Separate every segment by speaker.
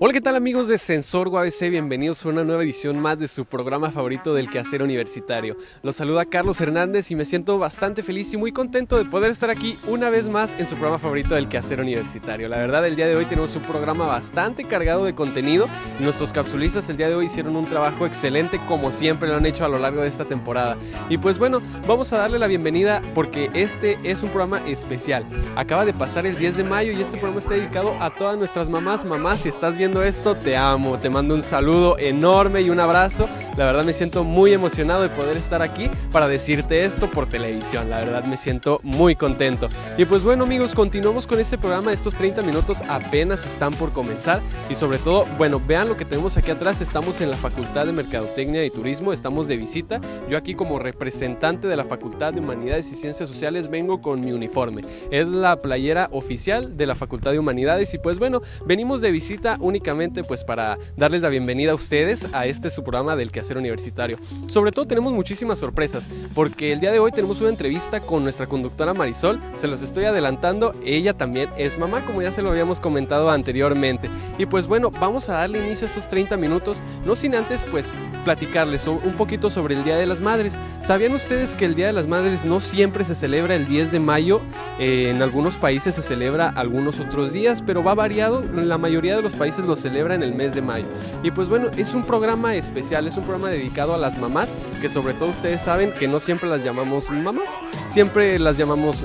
Speaker 1: Hola, ¿qué tal amigos de Sensor UABC? Bienvenidos a una nueva edición más de su programa favorito del quehacer universitario. Los saluda Carlos Hernández y me siento bastante feliz y muy contento de poder estar aquí una vez más en su programa favorito del quehacer universitario. La verdad, el día de hoy tenemos un programa bastante cargado de contenido. Nuestros capsulistas el día de hoy hicieron un trabajo excelente, como siempre lo han hecho a lo largo de esta temporada. Y pues bueno, vamos a darle la bienvenida porque este es un programa especial. Acaba de pasar el 10 de mayo y este programa está dedicado a todas nuestras mamás. Mamá, si estás viendo esto, te amo, te mando un saludo enorme y un abrazo. La verdad me siento muy emocionado de poder estar aquí para decirte esto por televisión. La verdad me siento muy contento. Y pues bueno amigos, continuamos con este programa. Estos 30 minutos apenas están por comenzar y sobre todo, bueno, vean lo que tenemos aquí atrás. Estamos en la Facultad de Mercadotecnia y Turismo, estamos de visita. Yo aquí como representante de la Facultad de Humanidades y Ciencias Sociales vengo con mi uniforme. Es la playera oficial de la Facultad de Humanidades y pues bueno, venimos de visita únicamente pues para darles la bienvenida a ustedes a este su programa del quehacer universitario. Sobre todo tenemos muchísimas sorpresas porque el día de hoy tenemos una entrevista con nuestra conductora Marisol. Se los estoy adelantando, ella también es mamá, como ya se lo habíamos comentado anteriormente. Y pues bueno, vamos a darle inicio a estos 30 minutos, no sin antes pues platicarles un poquito sobre el Día de las Madres. ¿Sabían ustedes que el Día de las Madres no siempre se celebra el 10 de mayo? En algunos países se celebra algunos otros días, pero va variado. La mayoría de los países lo celebran en el mes de mayo. Y pues bueno, es un programa especial, es un programa dedicado a las mamás, que sobre todo ustedes saben que no siempre las llamamos mamás, siempre las llamamos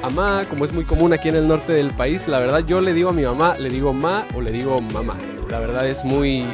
Speaker 1: amá, como es muy común aquí en el norte del país. La verdad, yo le digo a mi mamá, le digo ma o le digo mamá. La verdad es muy,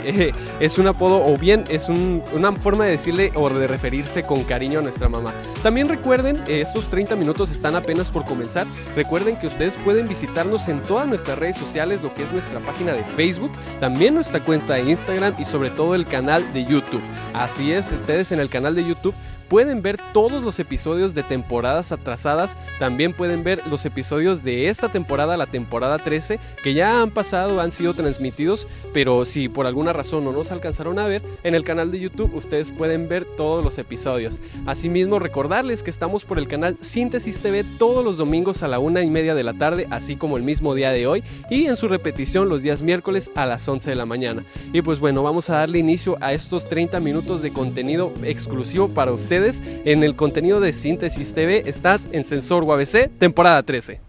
Speaker 1: es un apodo o bien es una forma de decirle o de referirse con cariño a nuestra mamá. También recuerden, estos 30 minutos están apenas por comenzar. Recuerden que ustedes pueden visitarnos en todas nuestras redes sociales, lo que es nuestra página de Facebook, también nuestra cuenta de Instagram y sobre todo el canal de YouTube. Así es, ustedes en el canal de YouTube pueden ver todos los episodios de temporadas atrasadas, también pueden ver los episodios de esta temporada, la temporada 13, que ya han pasado, han sido transmitidos, pero si por alguna razón no nos alcanzaron a ver, en el canal de YouTube ustedes pueden ver todos los episodios. Asimismo, recordarles que estamos por el canal Síntesis TV todos los domingos a la 1:30 de la tarde, así como el mismo día de hoy, y en su repetición los días miércoles a las 11 de la mañana. Y pues bueno, vamos a darle inicio a estos 30 minutos de contenido exclusivo para ustedes. En el contenido de Síntesis TV estás en Sensor UABC, temporada 13.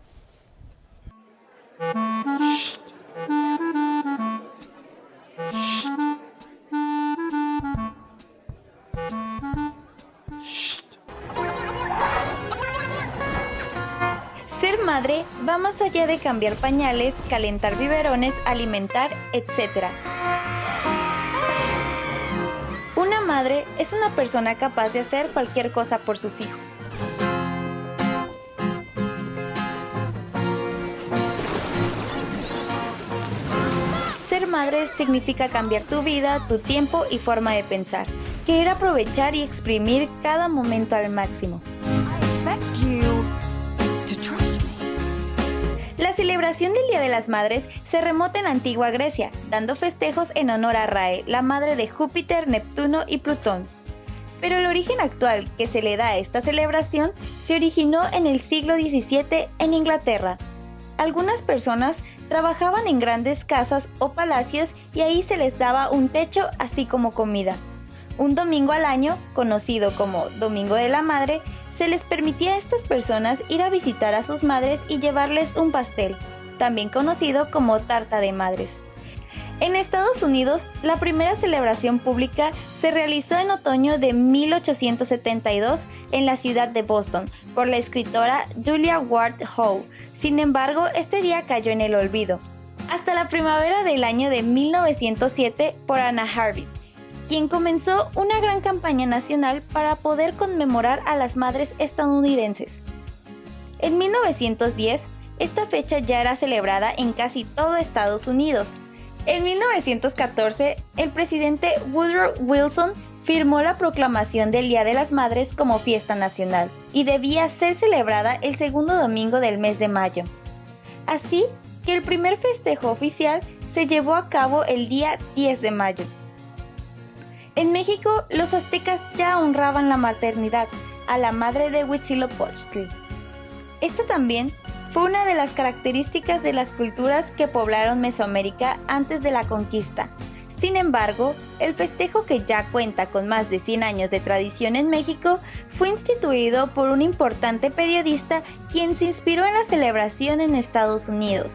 Speaker 2: Ser madre va más allá de cambiar pañales, calentar biberones, alimentar, etc. Una madre es una persona capaz de hacer cualquier cosa por sus hijos. Ser madre significa cambiar tu vida, tu tiempo y forma de pensar. Querer aprovechar y exprimir cada momento al máximo. La celebración del Día de las Madres se remonta en la antigua Grecia, dando festejos en honor a Rae, la madre de Júpiter, Neptuno y Plutón. Pero el origen actual que se le da a esta celebración se originó en el siglo XVII en Inglaterra. Algunas personas trabajaban en grandes casas o palacios y ahí se les daba un techo así como comida. Un domingo al año, conocido como Domingo de la Madre, se les permitía a estas personas ir a visitar a sus madres y llevarles un pastel, también conocido como tarta de madres. En Estados Unidos, la primera celebración pública se realizó en otoño de 1872 en la ciudad de Boston por la escritora Julia Ward Howe. Sin embargo, este día cayó en el olvido. Hasta la primavera del año de 1907 por Anna Harvey, quien comenzó una gran campaña nacional para poder conmemorar a las madres estadounidenses. En 1910, esta fecha ya era celebrada en casi todo Estados Unidos. En 1914, el presidente Woodrow Wilson firmó la proclamación del Día de las Madres como fiesta nacional y debía ser celebrada el segundo domingo del mes de mayo. Así que el primer festejo oficial se llevó a cabo el día 10 de mayo. En México, los aztecas ya honraban la maternidad a la madre de Huitzilopochtli. Esta también fue una de las características de las culturas que poblaron Mesoamérica antes de la conquista. Sin embargo, el festejo, que ya cuenta con más de 100 años de tradición en México, fue instituido por un importante periodista quien se inspiró en la celebración en Estados Unidos.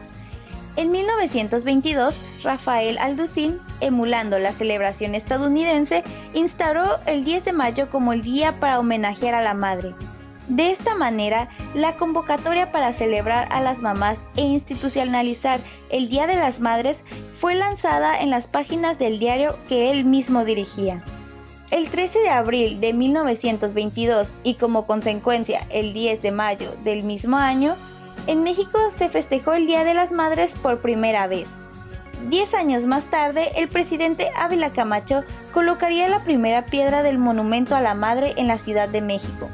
Speaker 2: En 1922, Rafael Alducin, emulando la celebración estadounidense, instauró el 10 de mayo como el día para homenajear a la madre. De esta manera, la convocatoria para celebrar a las mamás e institucionalizar el Día de las Madres fue lanzada en las páginas del diario que él mismo dirigía. El 13 de abril de 1922 y como consecuencia el 10 de mayo del mismo año, en México se festejó el Día de las Madres por primera vez. 10 años más tarde, el presidente Ávila Camacho colocaría la primera piedra del monumento a la madre en la Ciudad de México.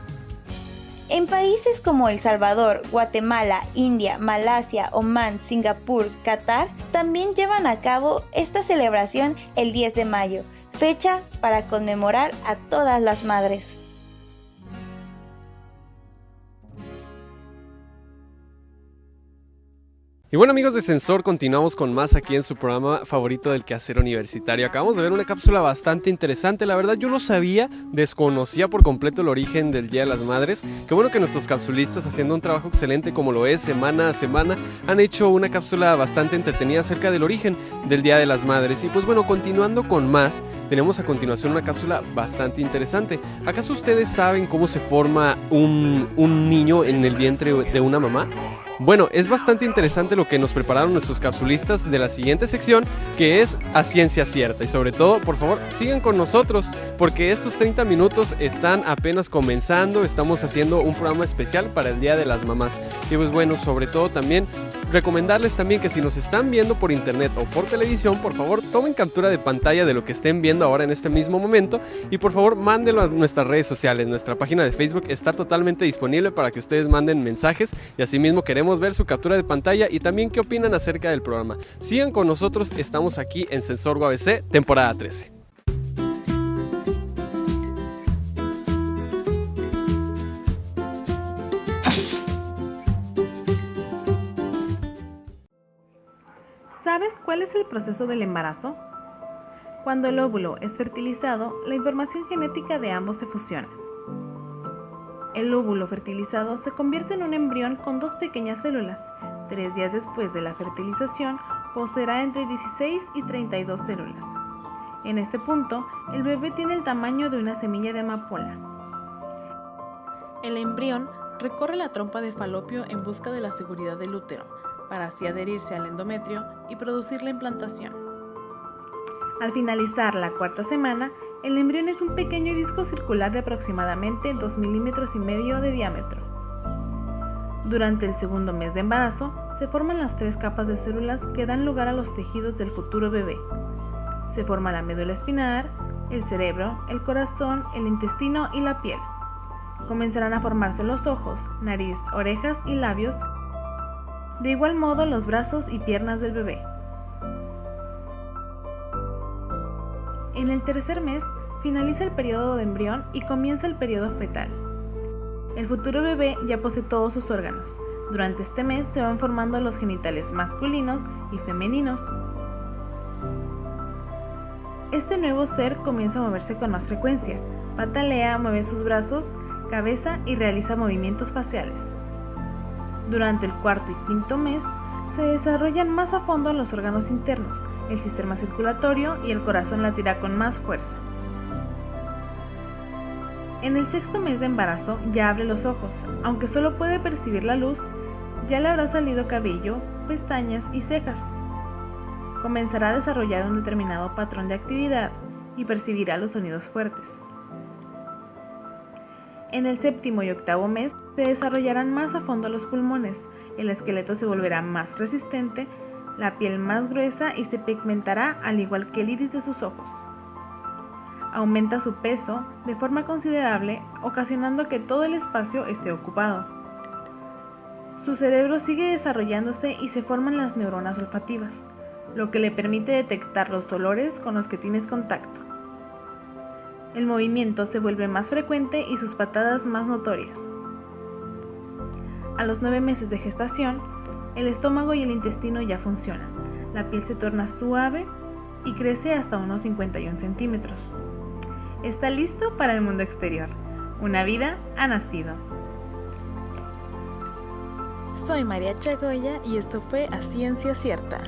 Speaker 2: En países como El Salvador, Guatemala, India, Malasia, Omán, Singapur, Qatar, también llevan a cabo esta celebración el 10 de mayo, fecha para conmemorar a todas las madres.
Speaker 1: Y bueno, amigos de Sensor, continuamos con más aquí en su programa favorito del quehacer universitario. Acabamos de ver una cápsula bastante interesante. La verdad, yo no sabía, desconocía por completo el origen del Día de las Madres. Qué bueno que nuestros capsulistas, haciendo un trabajo excelente como lo es semana a semana, han hecho una cápsula bastante entretenida acerca del origen del Día de las Madres. Y pues bueno, continuando con más, tenemos a continuación una cápsula bastante interesante. ¿Acaso ustedes saben cómo se forma un niño en el vientre de una mamá? Bueno, es bastante interesante lo que nos prepararon nuestros capsulistas de la siguiente sección, que es A Ciencia Cierta. Y sobre todo, por favor, sigan con nosotros, porque estos 30 minutos están apenas comenzando. Estamos haciendo un programa especial para el Día de las Mamás. Y pues bueno, sobre todo también recomendarles también que si nos están viendo por internet o por televisión, por favor tomen captura de pantalla de lo que estén viendo ahora en este mismo momento y por favor mándenlo a nuestras redes sociales. Nuestra página de Facebook está totalmente disponible para que ustedes manden mensajes y asimismo queremos ver su captura de pantalla y también qué opinan acerca del programa. Sigan con nosotros, estamos aquí en Sensor UABC, temporada 13.
Speaker 3: ¿Sabes cuál es el proceso del embarazo? Cuando el óvulo es fertilizado, la información genética de ambos se fusiona. El óvulo fertilizado se convierte en un embrión con 2 pequeñas células. 3 días después de la fertilización, poseerá entre 16 y 32 células. En este punto, el bebé tiene el tamaño de una semilla de amapola. El embrión recorre la trompa de Falopio en busca de la seguridad del útero, para así adherirse al endometrio y producir la implantación. Al finalizar la 4ª semana, el embrión es un pequeño disco circular de aproximadamente 2,5 milímetros de diámetro. Durante el 2º mes de embarazo, se forman las 3 capas de células que dan lugar a los tejidos del futuro bebé. Se forma la médula espinal, el cerebro, el corazón, el intestino y la piel. Comenzarán a formarse los ojos, nariz, orejas y labios. De igual modo, los brazos y piernas del bebé. En el 3er mes, finaliza el periodo de embrión y comienza el periodo fetal. El futuro bebé ya posee todos sus órganos. Durante este mes se van formando los genitales masculinos y femeninos. Este nuevo ser comienza a moverse con más frecuencia. Patalea, mueve sus brazos, cabeza y realiza movimientos faciales. Durante el 4º y 5º mes, se desarrollan más a fondo los órganos internos, el sistema circulatorio y el corazón latirá con más fuerza. En el 6º mes de embarazo ya abre los ojos, aunque solo puede percibir la luz, ya le habrá salido cabello, pestañas y cejas. Comenzará a desarrollar un determinado patrón de actividad y percibirá los sonidos fuertes. En el 7º y 8º mes se desarrollarán más a fondo los pulmones, el esqueleto se volverá más resistente, la piel más gruesa y se pigmentará al igual que el iris de sus ojos. Aumenta su peso de forma considerable, ocasionando que todo el espacio esté ocupado. Su cerebro sigue desarrollándose y se forman las neuronas olfativas, lo que le permite detectar los olores con los que tienes contacto. El movimiento se vuelve más frecuente y sus patadas más notorias. A los 9 meses de gestación, el estómago y el intestino ya funcionan. La piel se torna suave y crece hasta unos 51 centímetros. Está listo para el mundo exterior. Una vida ha nacido. Soy María Chagoya y esto fue A Ciencia Cierta.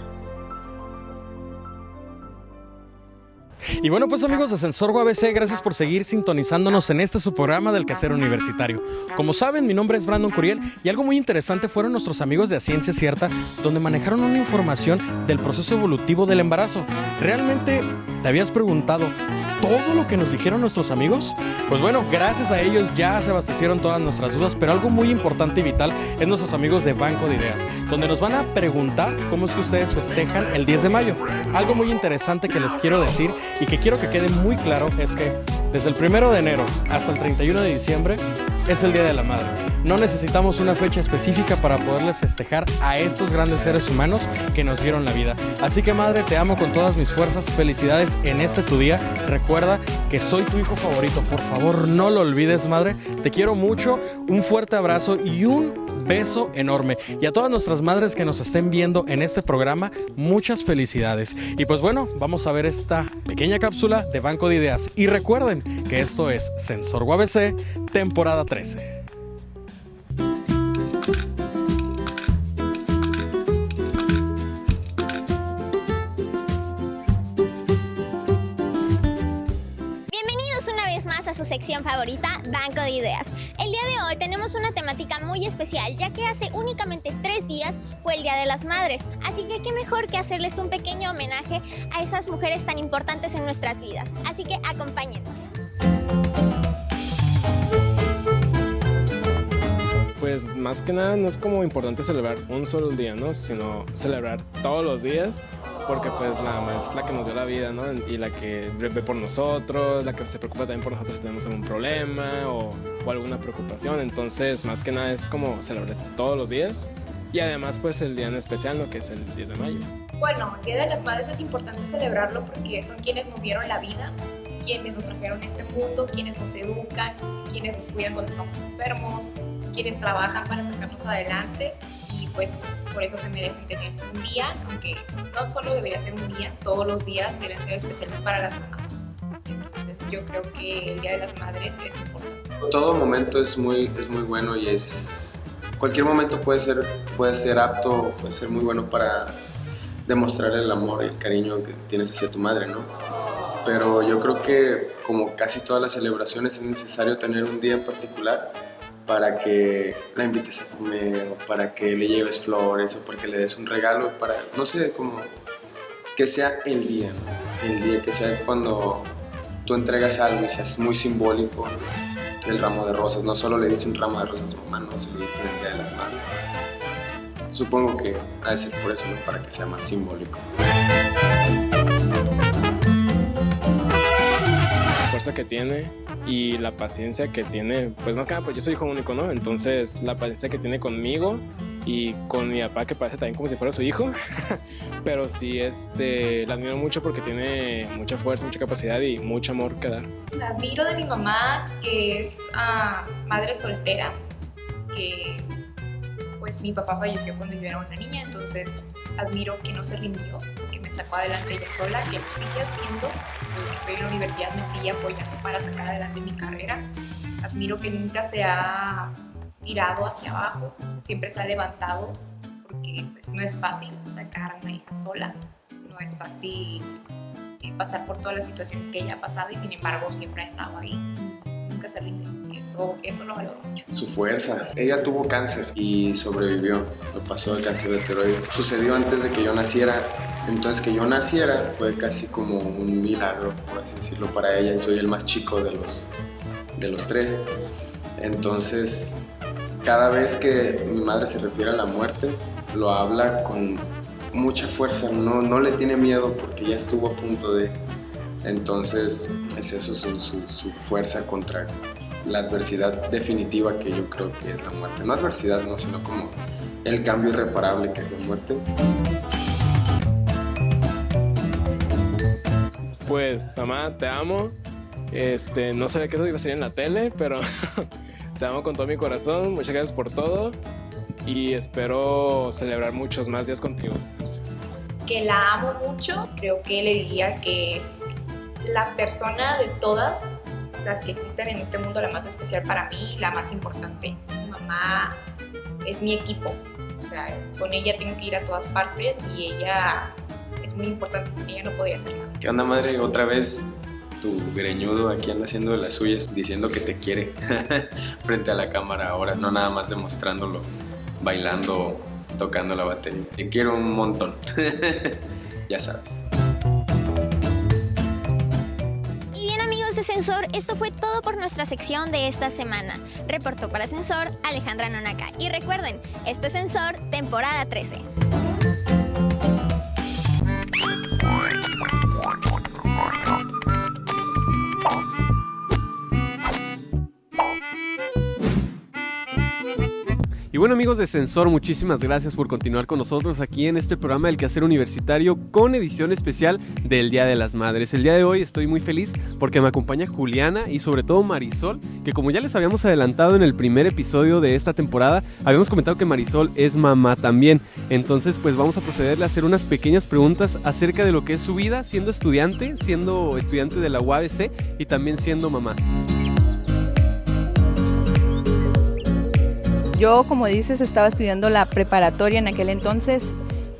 Speaker 4: Y bueno, pues amigos de Sensor ABC, gracias por seguir sintonizándonos en este su programa del quehacer universitario. Como saben, mi nombre es Brandon Curiel y algo muy interesante fueron nuestros amigos de A Ciencia Cierta, donde manejaron una información del proceso evolutivo del embarazo. ¿Realmente te habías preguntado todo lo que nos dijeron nuestros amigos? Pues bueno, gracias a ellos ya se abastecieron todas nuestras dudas, pero algo muy importante y vital es nuestros amigos de Banco de Ideas, donde nos van a preguntar cómo es que ustedes festejan el 10 de mayo. Algo muy interesante que les quiero decir y que quiero que quede muy claro es que desde el 1 de enero hasta el 31 de diciembre es el Día de la Madre. No necesitamos una fecha específica para poderle festejar a estos grandes seres humanos que nos dieron la vida. Así que madre, te amo con todas mis fuerzas. Felicidades en este tu día. Recuerda que soy tu hijo favorito. Por favor, no lo olvides, madre. Te quiero mucho. Un fuerte abrazo y un beso enorme. Y a todas nuestras madres que nos estén viendo en este programa, muchas felicidades. Y pues bueno, vamos a ver esta pequeña cápsula de Banco de Ideas. Y recuerden que esto es Sensor ABC, temporada 13.
Speaker 5: A su sección favorita, Banco de Ideas. El día de hoy tenemos una temática muy especial, ya que hace únicamente 3 días fue el Día de las Madres, así que qué mejor que hacerles un pequeño homenaje a esas mujeres tan importantes en nuestras vidas. Así que acompáñenos.
Speaker 6: Pues más que nada no es como importante celebrar un solo día, ¿no? Sino celebrar todos los días, porque pues la mamá es la que nos dio la vida, ¿no? Y la que ve por nosotros, la que se preocupa también por nosotros si tenemos algún problema o alguna preocupación. Entonces, más que nada es como celebrar todos los días y además pues el día en especial, ¿no? Que es el 10 de mayo.
Speaker 7: Bueno, el Día de las Madres es importante celebrarlo porque son quienes nos dieron la vida, quienes nos trajeron a este mundo, quienes nos educan, quienes nos cuidan cuando estamos enfermos, quienes trabajan para sacarnos adelante y pues por eso se merecen tener un día, aunque no solo debería ser un día, todos los días deben ser especiales para las mamás. Entonces yo creo que el Día de las Madres es importante.
Speaker 8: Todo momento es muy bueno y cualquier momento puede ser apto, puede ser muy bueno para demostrar el amor y el cariño que tienes hacia tu madre, ¿no? Pero yo creo que como casi todas las celebraciones es necesario tener un día en particular para que la invites a comer o para que le lleves flores o para que le des un regalo, para, no sé, como que sea el día, ¿no? El día que sea cuando tú entregas algo y seas muy simbólico, el ramo de rosas, no solo le diste un ramo de rosas a tu mamá, no se le diste en el Día de las Madres. Supongo que ha de ser por eso, ¿no? Para que sea más simbólico.
Speaker 6: Fuerza que tiene y la paciencia que tiene, pues más que nada, pues yo soy hijo único, ¿no? Entonces la paciencia que tiene conmigo y con mi papá, que parece también como si fuera su hijo, pero sí, la admiro mucho porque tiene mucha fuerza, mucha capacidad y mucho amor que dar.
Speaker 7: La admiro de mi mamá, que es madre soltera, que pues mi papá falleció cuando yo era una niña, entonces admiro que no se rindió, que me sacó adelante ella sola, que lo sigue haciendo, que estoy en la universidad me sigue apoyando para sacar adelante mi carrera. Admiro que nunca se ha tirado hacia abajo, siempre se ha levantado, porque pues, no es fácil sacar a una hija sola, no es fácil pasar por todas las situaciones que ella ha pasado y sin embargo siempre ha estado ahí, nunca se rinde. Eso lo valoro mucho.
Speaker 8: Su fuerza. Ella tuvo cáncer y sobrevivió. Lo pasó el cáncer de tiroides. Sucedió antes de que yo naciera. Entonces que yo naciera fue casi como un milagro, por así decirlo, para ella. Y soy el más chico de los 3. Entonces, cada vez que mi madre se refiere a la muerte, lo habla con mucha fuerza. No le tiene miedo porque ya estuvo a punto de... Entonces, es eso su fuerza contra la adversidad definitiva que yo creo que es la muerte. No adversidad, no, sino como el cambio irreparable que es la muerte.
Speaker 6: Pues, mamá, te amo. No sabía que eso iba a salir en la tele, pero te amo con todo mi corazón. Muchas gracias por todo. y espero celebrar muchos más días contigo.
Speaker 7: Que la amo mucho, creo que le diría que es la persona de todas las que existen en este mundo, la más especial para mí, la más importante. Mi mamá es mi equipo, o sea, con ella tengo que ir a todas partes y ella es muy importante, sin ella no podía hacer nada.
Speaker 8: ¿Qué onda, madre? Otra vez tu greñudo aquí anda haciendo de las suyas, diciendo que te quiere frente a la cámara ahora, no nada más demostrándolo, bailando, tocando la batería. Te quiero un montón, ya sabes.
Speaker 5: Y bien, amigos de Sensor, esto fue todo por nuestra sección de esta semana. Reportó para Sensor Alejandra Nonaka. Y recuerden, esto es Sensor, temporada 13.
Speaker 1: Y bueno, amigos de Sensor, muchísimas gracias por continuar con nosotros aquí en este programa del Quehacer Universitario con edición especial del Día de las Madres. El día de hoy estoy muy feliz porque me acompaña Juliana y sobre todo Marisol, que como ya les habíamos adelantado en el primer episodio de esta temporada, habíamos comentado que Marisol es mamá también. Entonces pues vamos a procederle a hacer unas pequeñas preguntas acerca de lo que es su vida siendo estudiante de la UABC y también siendo mamá.
Speaker 9: Yo, como dices, estaba estudiando la preparatoria en aquel entonces.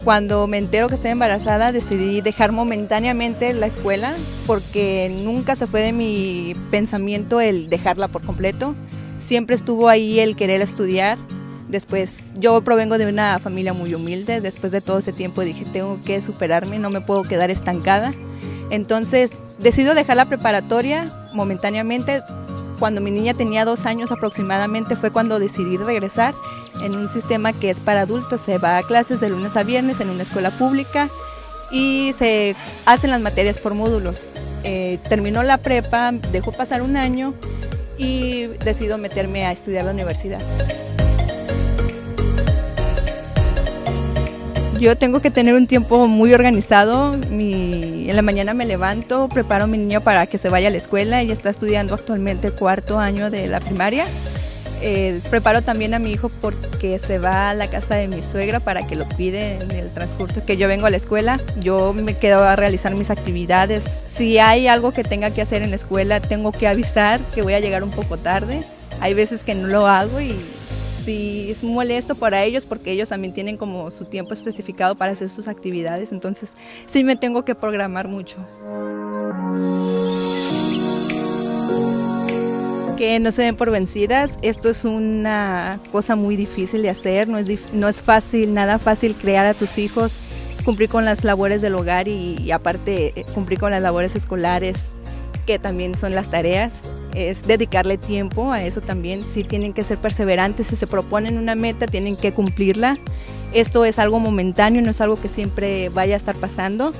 Speaker 9: Cuando me entero que estoy embarazada, decidí dejar momentáneamente la escuela porque nunca se fue de mi pensamiento el dejarla por completo. Siempre estuvo ahí el querer estudiar. Después, yo provengo de una familia muy humilde. Después de todo ese tiempo dije, tengo que superarme, no me puedo quedar estancada. Entonces, decido dejar la preparatoria momentáneamente. Cuando mi niña tenía 2 años aproximadamente fue cuando decidí regresar en un sistema que es para adultos. Se va a clases de lunes a viernes en una escuela pública y se hacen las materias por módulos. Terminó la prepa, dejó pasar 1 año y decido meterme a estudiar la universidad. Yo tengo que tener un tiempo muy organizado. En la mañana me levanto, preparo a mi niño para que se vaya a la escuela. Ella está estudiando actualmente 4º año de la primaria. Preparo también a mi hijo porque se va a la casa de mi suegra para que lo pide en el transcurso que yo vengo a la escuela. Yo me quedo a realizar mis actividades. Si hay algo que tenga que hacer en la escuela, tengo que avisar que voy a llegar un poco tarde. Hay veces que no lo hago y sí es molesto para ellos porque ellos también tienen como su tiempo especificado para hacer sus actividades, entonces sí me tengo que programar mucho. Que no se den por vencidas, esto es una cosa muy difícil de hacer, no es fácil, nada fácil crear a tus hijos, cumplir con las labores del hogar y aparte cumplir con las labores escolares, que también son las tareas. Es dedicarle tiempo a eso también. Sí, tienen que ser perseverantes. Si se proponen una meta, tienen que cumplirla. Esto es algo momentáneo, no es algo que siempre vaya a estar pasando.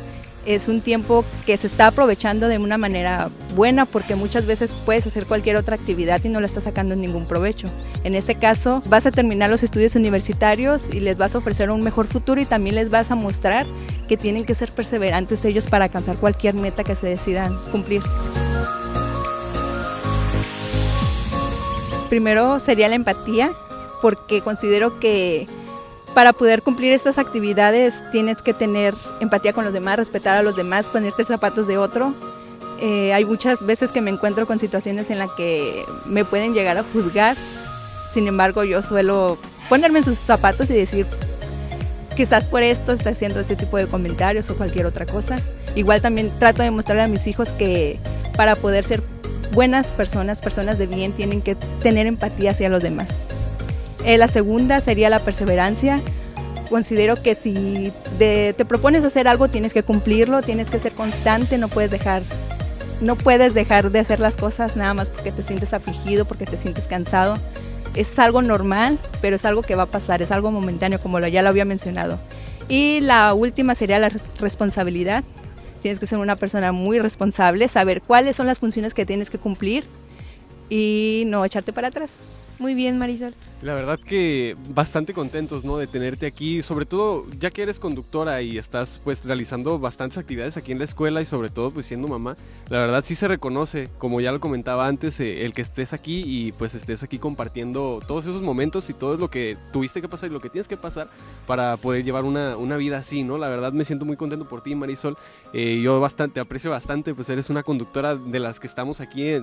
Speaker 9: Es un tiempo que se está aprovechando de una manera buena porque muchas veces puedes hacer cualquier otra actividad y no le estás sacando ningún provecho. En este caso, vas a terminar los estudios universitarios y les vas a ofrecer un mejor futuro y también les vas a mostrar que tienen que ser perseverantes ellos para alcanzar cualquier meta que se decidan cumplir. Primero sería la empatía, porque considero que para poder cumplir estas actividades tienes que tener empatía con los demás, respetar a los demás, ponerte los zapatos de otro. Hay muchas veces que me encuentro con situaciones en las que me pueden llegar a juzgar, sin embargo yo suelo ponerme en sus zapatos y decir, quizás por esto está haciendo este tipo de comentarios o cualquier otra cosa. Igual también trato de mostrarle a mis hijos que para poder ser buenas personas de bien, tienen que tener empatía hacia los demás. La segunda sería la perseverancia. Considero que si te propones hacer algo, tienes que cumplirlo, tienes que ser constante, no puedes dejar de hacer las cosas nada más porque te sientes afligido, porque te sientes cansado. Es algo normal, pero es algo que va a pasar, es algo momentáneo, como ya lo había mencionado. Y la última sería la responsabilidad. Tienes que ser una persona muy responsable, saber cuáles son las funciones que tienes que cumplir y no echarte para atrás.
Speaker 10: Muy bien, Marisol.
Speaker 1: La verdad que bastante contentos, ¿no?, de tenerte aquí, sobre todo ya que eres conductora y estás pues realizando bastantes actividades aquí en la escuela y sobre todo pues siendo mamá. La verdad sí se reconoce, como ya lo comentaba antes, el que estés aquí y pues estés aquí compartiendo todos esos momentos y todo lo que tuviste que pasar y lo que tienes que pasar para poder llevar una vida así, ¿no? La verdad me siento muy contento por ti, Marisol. Yo aprecio bastante, pues eres una conductora de las que estamos aquí,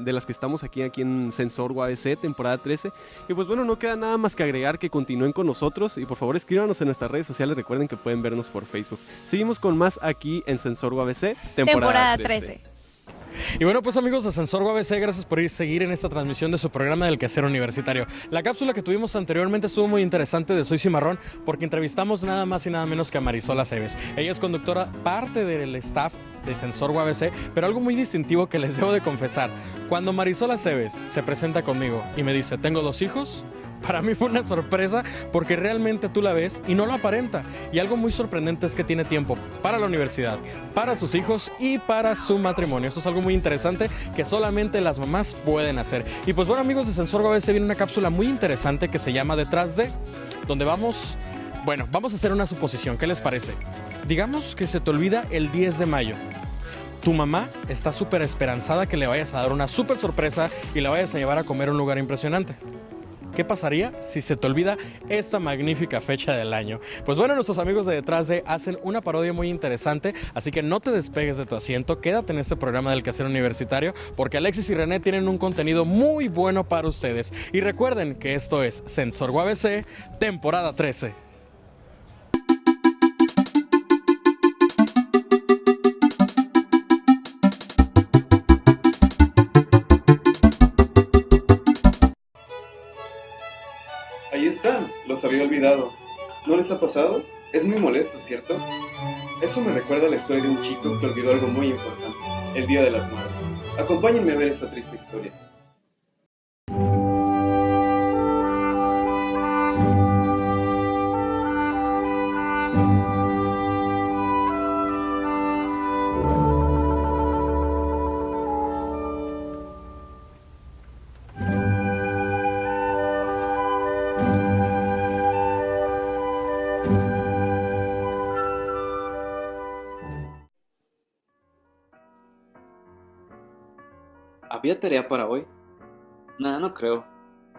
Speaker 1: aquí en Sensor ABC, temporada 13. Y pues bueno, no queda nada más que agregar que continúen con nosotros y por favor escríbanos en nuestras redes sociales. Recuerden que pueden vernos por Facebook. Seguimos con más aquí en Sensor ABC, temporada 13.
Speaker 4: Y bueno, pues amigos de Sensor ABC, gracias por seguir en esta transmisión de su programa del quehacer universitario. La cápsula que tuvimos anteriormente estuvo muy interesante de Soy Cimarrón porque entrevistamos nada más y nada menos que a Marisol Aceves. Ella es conductora, parte del staff de Sensor ABC, pero algo muy distintivo que les debo de confesar. Cuando Marisol Aceves se presenta conmigo y me dice, tengo 2 hijos, para mí fue una sorpresa porque realmente tú la ves y no lo aparenta. Y algo muy sorprendente es que tiene tiempo para la universidad, para sus hijos y para su matrimonio. Esto es algo muy interesante que solamente las mamás pueden hacer. Y pues bueno, amigos de Sensor ABC, viene una cápsula muy interesante que se llama Detrás de, donde vamos a hacer una suposición. ¿Qué les parece? Digamos que se te olvida el 10 de mayo. Tu mamá está súper esperanzada que le vayas a dar una súper sorpresa y la vayas a llevar a comer a un lugar impresionante. ¿Qué pasaría si se te olvida esta magnífica fecha del año? Pues bueno, nuestros amigos de Detrás de hacen una parodia muy interesante, así que no te despegues de tu asiento, quédate en este programa del quehacer universitario, porque Alexis y René tienen un contenido muy bueno para ustedes. Y recuerden que esto es Sensor ABC, temporada 13.
Speaker 10: Ahí están, los había olvidado. ¿No les ha pasado? Es muy molesto, ¿cierto? Eso me recuerda a la historia de un chico que olvidó algo muy importante, el Día de las Madres. Acompáñenme a ver esta triste historia.
Speaker 11: ¿Había tarea para hoy? Nada, no creo.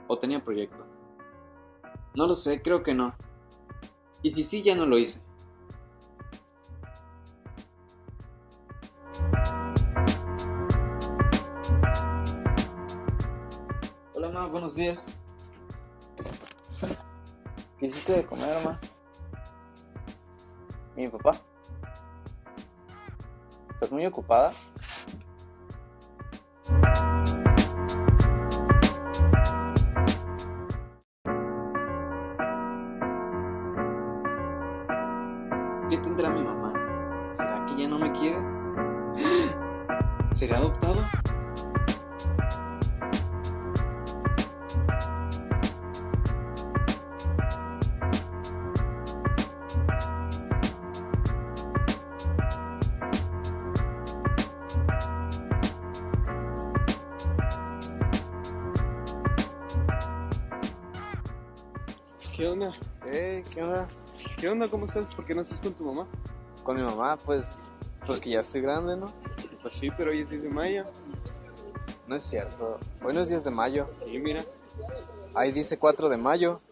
Speaker 11: ¿O tenía proyecto? No lo sé, creo que no. Y si sí, ya no lo hice. Hola, ma, buenos días. ¿Qué hiciste de comer, ma? ¿Y mi papá? ¿Estás muy ocupada? ¿Qué tendrá mi mamá? ¿Será que ya no me quiere? ¿Será adoptado?
Speaker 10: ¿Qué onda?
Speaker 11: ¿Qué onda?
Speaker 10: ¿Qué onda? ¿Cómo estás? ¿Por qué no estás con tu mamá?
Speaker 11: Con mi mamá, pues que ya estoy grande, ¿no?
Speaker 10: Pues sí, pero hoy es 10 de mayo.
Speaker 11: No es cierto. Hoy no es 10 de mayo.
Speaker 10: Sí, mira.
Speaker 11: Ahí dice 4 de mayo.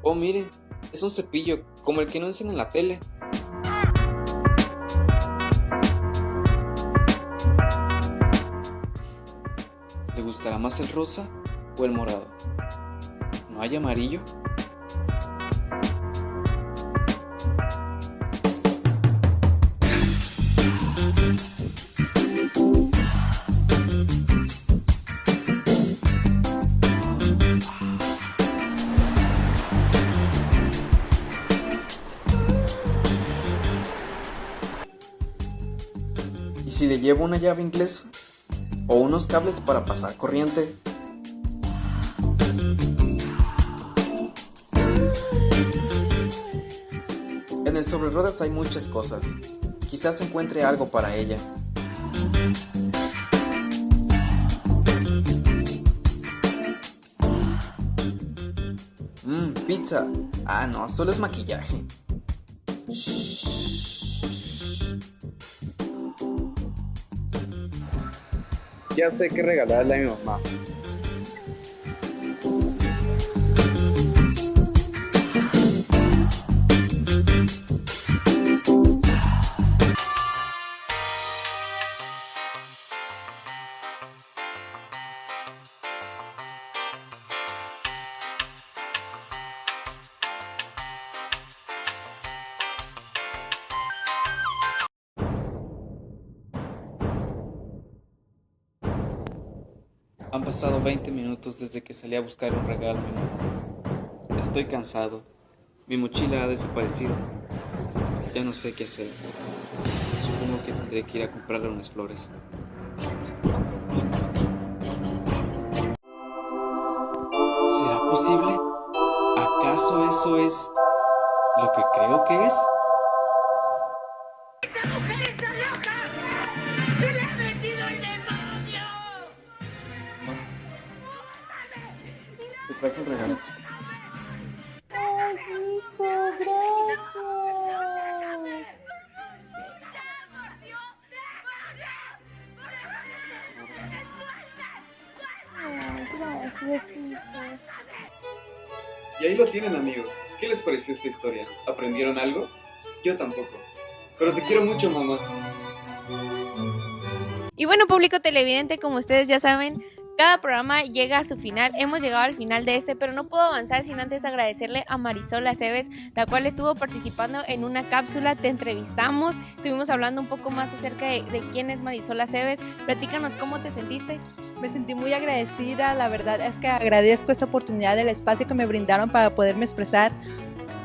Speaker 11: Oh, miren, es un cepillo, como el que anuncian en la tele. ¿Le gustará más el rosa o el morado? ¿No hay amarillo? ¿Y si le llevo una llave inglesa? o unos cables para pasar corriente. En el sobre ruedas hay muchas cosas. Quizás encuentre algo para ella. Pizza. Ah, no, solo es maquillaje.
Speaker 12: Ya sé qué regalarle a mi mamá.
Speaker 11: Han pasado 20 minutos desde que salí a buscar un regalo a mi mamá. Estoy cansado. Mi mochila ha desaparecido. Ya no sé qué hacer. Supongo que tendré que ir a comprarle unas flores. ¿Será posible? ¿Acaso eso es lo que creo que es? Te traje un regalo.
Speaker 13: Ay, hijo, gracias. Ay, gracias, hijo.
Speaker 10: Y ahí lo tienen, amigos. ¿Qué les pareció esta historia? ¿Aprendieron algo? Yo tampoco. Pero te quiero mucho, mamá.
Speaker 14: Y bueno, público televidente, como ustedes ya saben, cada programa llega a su final. Hemos llegado al final de este, pero no puedo avanzar sin antes agradecerle a Marisol Aceves, la cual estuvo participando en una cápsula. Te entrevistamos, estuvimos hablando un poco más acerca de quién es Marisol Aceves. Platícanos cómo te sentiste.
Speaker 9: Me sentí muy agradecida, la verdad es que agradezco esta oportunidad del espacio que me brindaron para poderme expresar,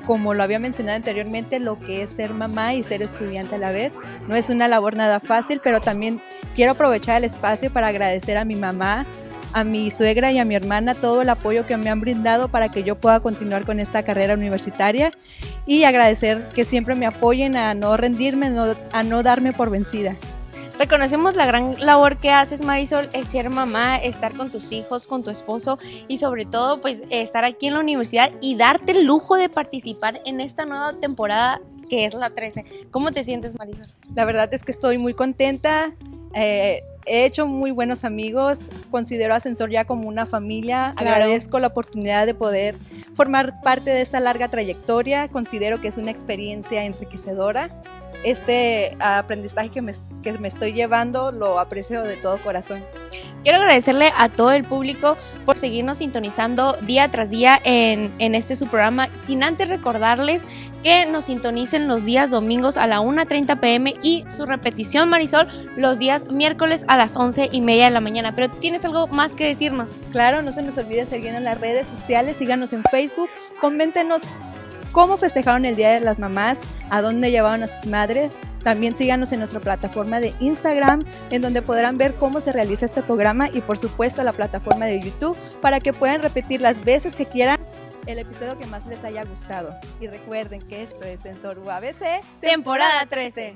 Speaker 9: como lo había mencionado anteriormente, lo que es ser mamá y ser estudiante a la vez. No es una labor nada fácil, pero también quiero aprovechar el espacio para agradecer a mi mamá, a mi suegra y a mi hermana todo el apoyo que me han brindado para que yo pueda continuar con esta carrera universitaria, y agradecer que siempre me apoyen a no rendirme, a no darme por vencida.
Speaker 14: Reconocemos la gran labor que haces, Marisol, el ser mamá, estar con tus hijos, con tu esposo y sobre todo pues estar aquí en la universidad y darte el lujo de participar en esta nueva temporada que es la 13. ¿Cómo te sientes, Marisol?
Speaker 9: La verdad es que estoy muy contenta. He hecho muy buenos amigos, considero Ascensor ya como una familia. Claro. Agradezco la oportunidad de poder formar parte de esta larga trayectoria, considero que es una experiencia enriquecedora. Este aprendizaje que me estoy llevando lo aprecio de todo corazón.
Speaker 14: Quiero agradecerle a todo el público por seguirnos sintonizando día tras día en este su programa, sin antes recordarles que nos sintonicen los días domingos a la 1:30 p.m. y su repetición, Marisol, los días miércoles a las 11:30 de la mañana. Pero ¿tienes algo más que decirnos?
Speaker 9: Claro, no se nos olvide seguirnos en las redes sociales, síganos en Facebook, coméntenos cómo festejaron el Día de las Mamás, a dónde llevaron a sus madres. También síganos en nuestra plataforma de Instagram, en donde podrán ver cómo se realiza este programa, y por supuesto la plataforma de YouTube, para que puedan repetir las veces que quieran el episodio que más les haya gustado. Y recuerden que esto es Ascensor UABC,
Speaker 14: temporada 13.